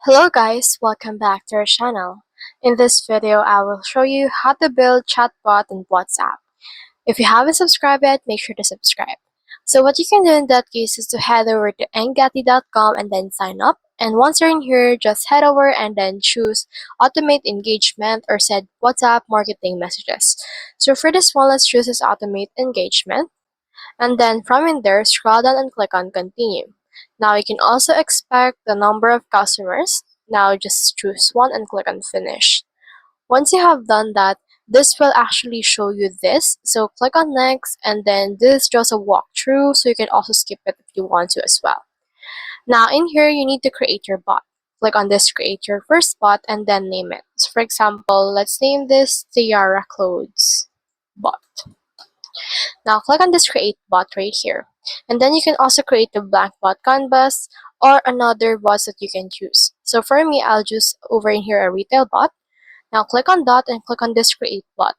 Hello guys, welcome back to our channel. In this video, I will show you how to build Chatbot on WhatsApp. If you haven't subscribed yet, make sure to subscribe. So what you can do in that case is to head over to ngati.com and then sign up. And once you're in here, just head over and then choose Automate Engagement or set WhatsApp Marketing Messages. So for this one, let's choose this Automate Engagement. And then from in there, scroll down and click on Continue. Now you can also expect the number of customers. Now just choose one and click on Finish. Once you have done that, this will actually show you this. So click on Next, and then this is just a walkthrough, so you can also skip it if you want to as well. Now in here, you need to create your bot. Click on this Create Your First Bot and then name it. So for example, let's name this Tiara Clothes Bot. Now click on this create bot right here. And then you can also create the blank bot canvas or another bots that you can choose. So for me, I'll choose over in here a retail bot. Now click on that and click on this create bot.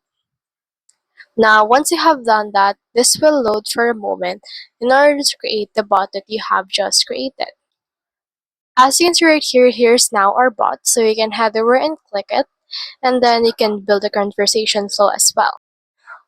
Now once you have done that, this will load for a moment in order to create the bot that you have just created. As you can see right here, here's now our bot. So you can head over and click it, and then you can build a conversation flow as well.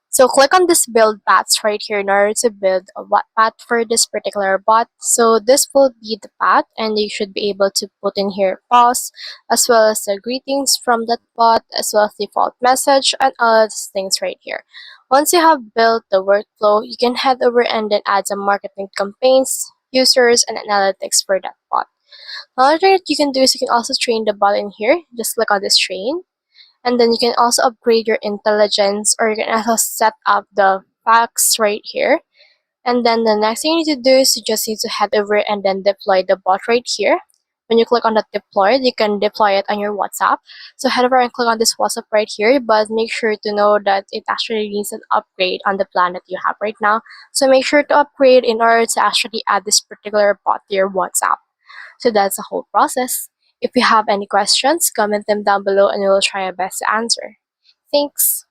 So click on this build paths right here in order to build a path for this particular bot. So this will be the path, and you should be able to put in here pause as well as the greetings from that bot as well as default message and all of these things right here. Once you have built the workflow, you can head over and then add some marketing campaigns, users, and analytics for that bot. Another thing that you can do is you can also train the bot in here. Just click on this train. And then you can also upgrade your intelligence, or you can also set up the facts right here. And then the next thing you need to do is you just need to head over and then deploy the bot right here. When you click on that deploy, you can deploy it on your WhatsApp. So head over and click on this WhatsApp right here, but make sure to know that it actually needs an upgrade on the plan that you have right now. So make sure to upgrade in order to actually add this particular bot to your WhatsApp. So that's the whole process. If you have any questions, comment them down below and we will try our best to answer. Thanks!